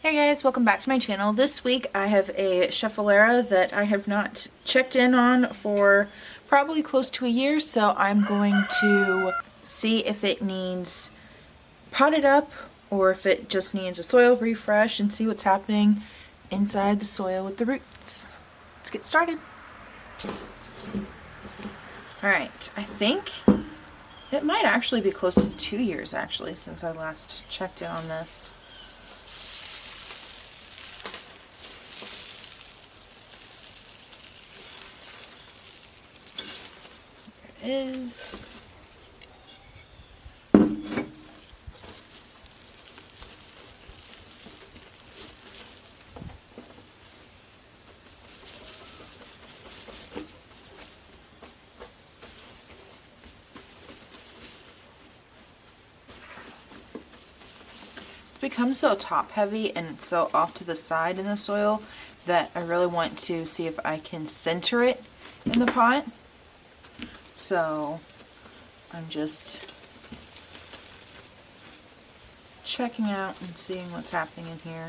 Hey guys, welcome back to my channel. This week I have a Schefflera that I have not checked in on for probably close to a year, so I'm going to see if it needs potted up or if it just needs a soil refresh and see what's happening inside the soil with the roots. Let's get started. Alright, I think it might actually be close to 2 years actually since I last checked in on this. Is become so top heavy and so off to the side in the soil that I really want to see if I can center it in the pot. So I'm just checking out and seeing what's happening in here.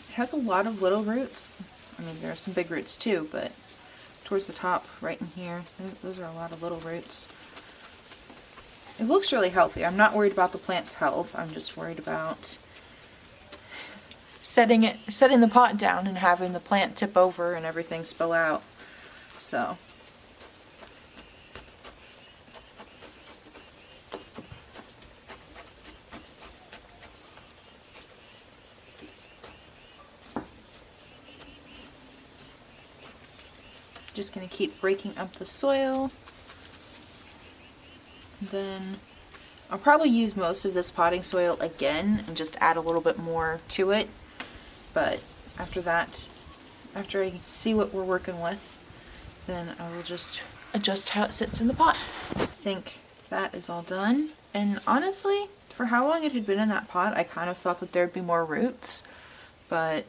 It has a lot of little roots. I mean, there are some big roots too, but towards the top, right in here, those are a lot of little roots. It looks really healthy. I'm not worried about the plant's health. I'm just worried about setting the pot down and having the plant tip over and everything spill out. So just going to keep breaking up the soil. Then I'll probably use most of this potting soil again and just add a little bit more to it. But after that, after I see what we're working with, then I will just adjust how it sits in the pot. I think that is all done. And honestly, for how long it had been in that pot, I kind of thought that there'd be more roots, but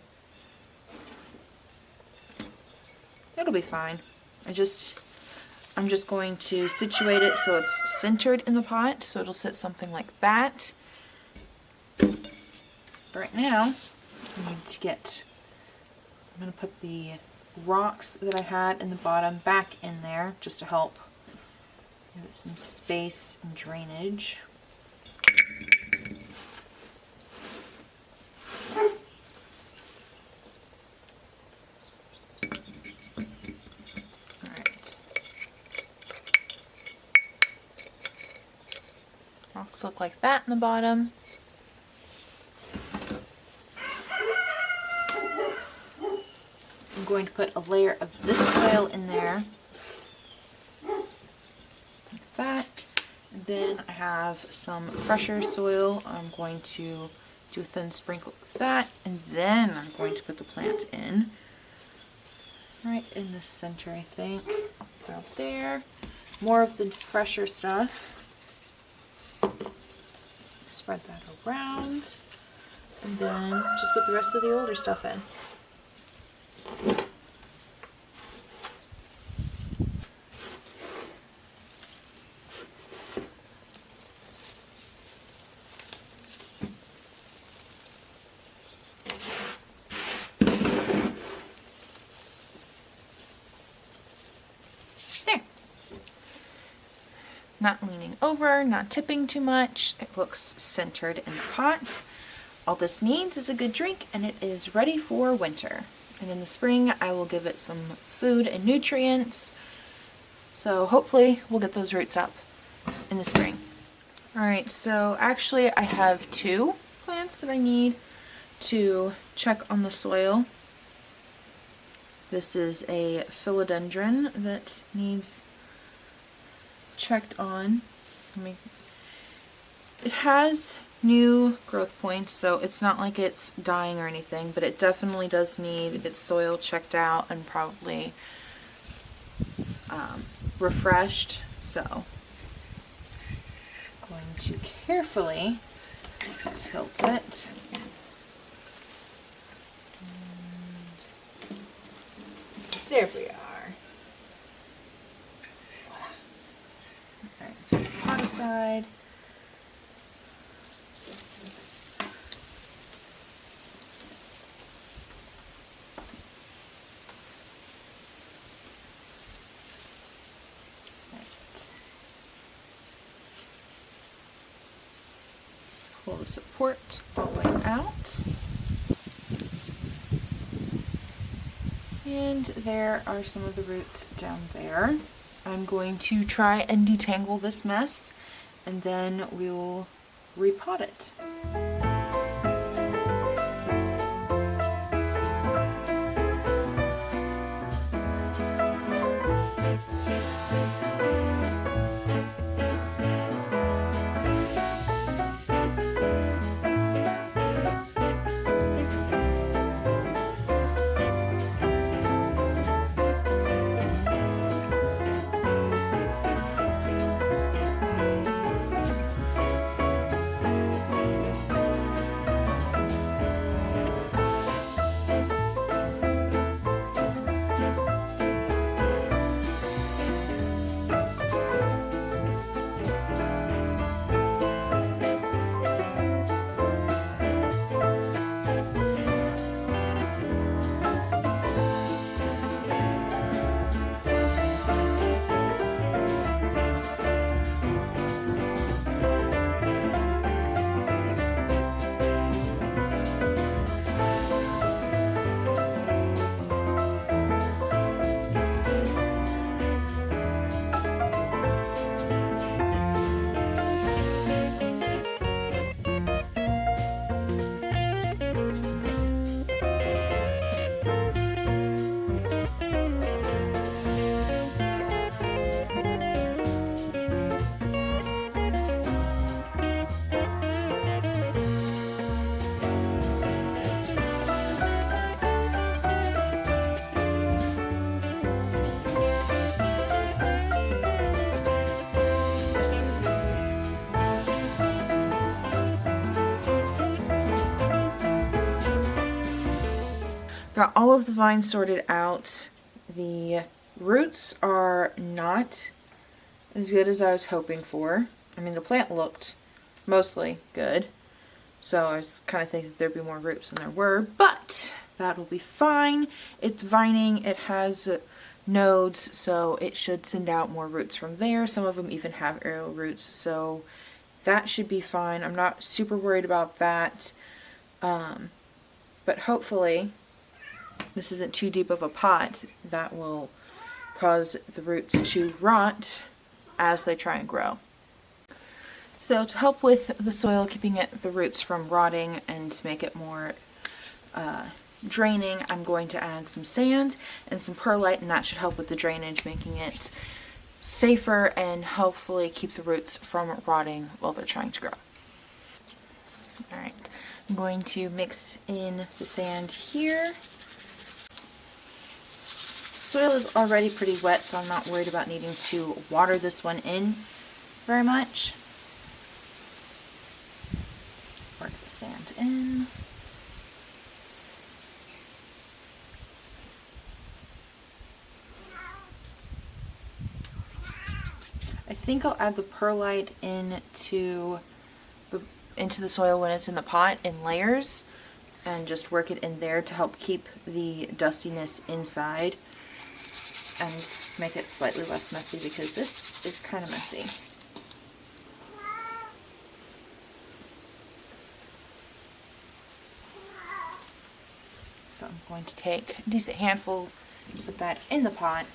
it'll be fine. I'm just going to situate it so it's centered in the pot, so it'll sit something like that. Right now, I need to I'm going to put the rocks that I had in the bottom back in there just to help give it some space and drainage. Rocks look like that in the bottom. I'm going to put a layer of this soil in there, like that. And then I have some fresher soil. I'm going to do a thin sprinkle of that, and then I'm going to put the plant in. Right in the center, I think. About there. More of the fresher stuff. Spread that around, and then just put the rest of the older stuff in. There. Not leaning over, not tipping too much. It looks centered in the pot. All this needs is a good drink, and it is ready for winter. And in the spring, I will give it some food and nutrients. So hopefully we'll get those roots up in the spring. Alright, so actually I have 2 plants that I need to check on the soil. This is a philodendron that needs checked on. It has new growth points, so it's not like it's dying or anything, but it definitely does need its soil checked out and probably refreshed. So I'm going to carefully tilt it. And there we are. Alright, so pot aside. pull the support all the way out. And there are some of the roots down there. I'm going to try and detangle this mess, and then we will repot it. Got all of the vines sorted out. The roots are not as good as I was hoping for. I mean, the plant looked mostly good, so I was kind of thinking there'd be more roots than there were, but that will be fine. It's vining, it has nodes, so it should send out more roots from there. Some of them even have aerial roots, so that should be fine. I'm not super worried about that, but hopefully this isn't too deep of a pot that will cause the roots to rot as they try and grow. So to help with the soil, keeping the roots from rotting and to make it more draining, I'm going to add some sand and some perlite, and that should help with the drainage, making it safer and hopefully keep the roots from rotting while they're trying to grow. Alright, I'm going to mix in the sand here. Soil is already pretty wet, so I'm not worried about needing to water this one in very much. Work the sand in. I think I'll add the perlite into the soil when it's in the pot in layers, and just work it in there to help keep the dustiness inside and make it slightly less messy, because this is kind of messy. So I'm going to take a decent handful, put that in the pot.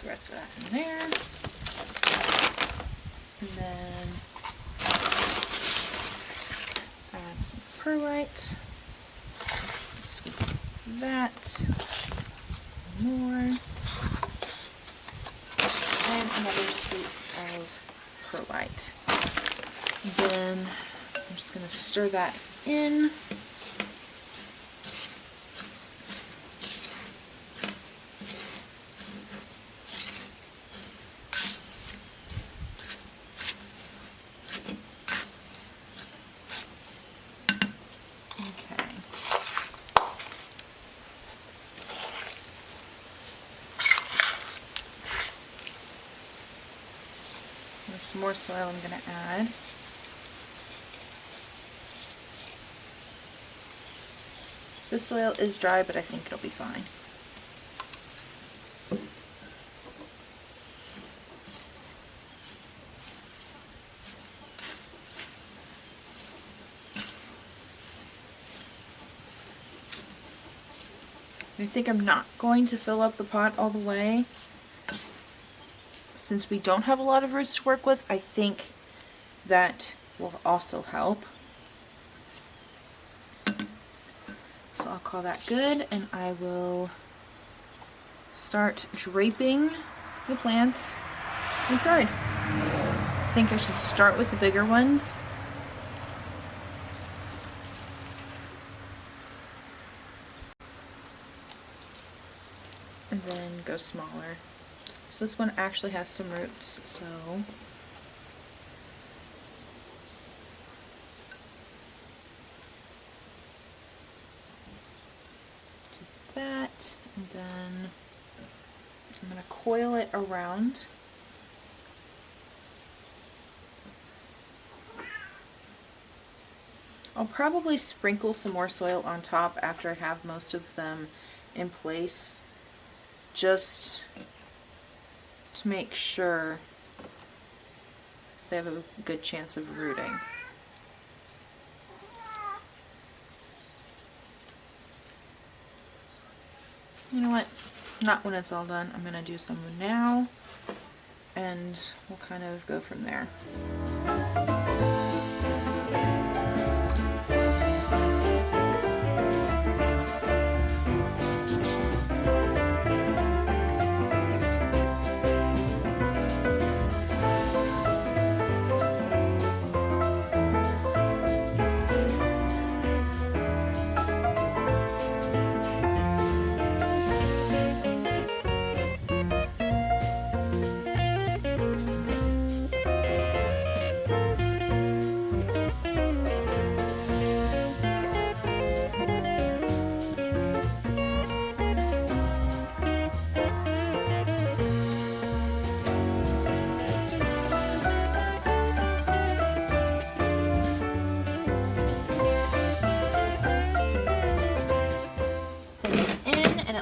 The rest of that in there. And then add some perlite. Scoop that. More. And another scoop of perlite. Then I'm just going to stir that in. Okay. There's some more soil I'm going to add. This soil is dry, but I think it'll be fine. I think I'm not going to fill up the pot all the way. Since we don't have a lot of roots to work with, I think that will also help. So I'll call that good, and I will start draping the plants inside. I think I should start with the bigger ones. And then go smaller. So this one actually has some roots, so do that, and then I'm going to coil it around. I'll probably sprinkle some more soil on top after I have most of them in place, just to make sure they have a good chance of rooting. You know what? Not when it's all done. I'm going to do some now, and we'll kind of go from there.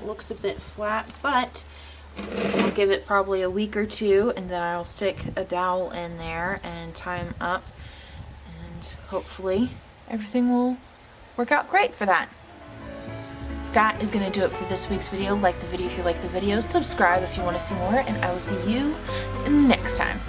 Looks a bit flat, but I'll give it probably a week or two, and then I'll stick a dowel in there and tie them up, and hopefully everything will work out great for that. That is going to do it for this week's video. Like the video if you like the video, subscribe if you want to see more, and I will see you next time.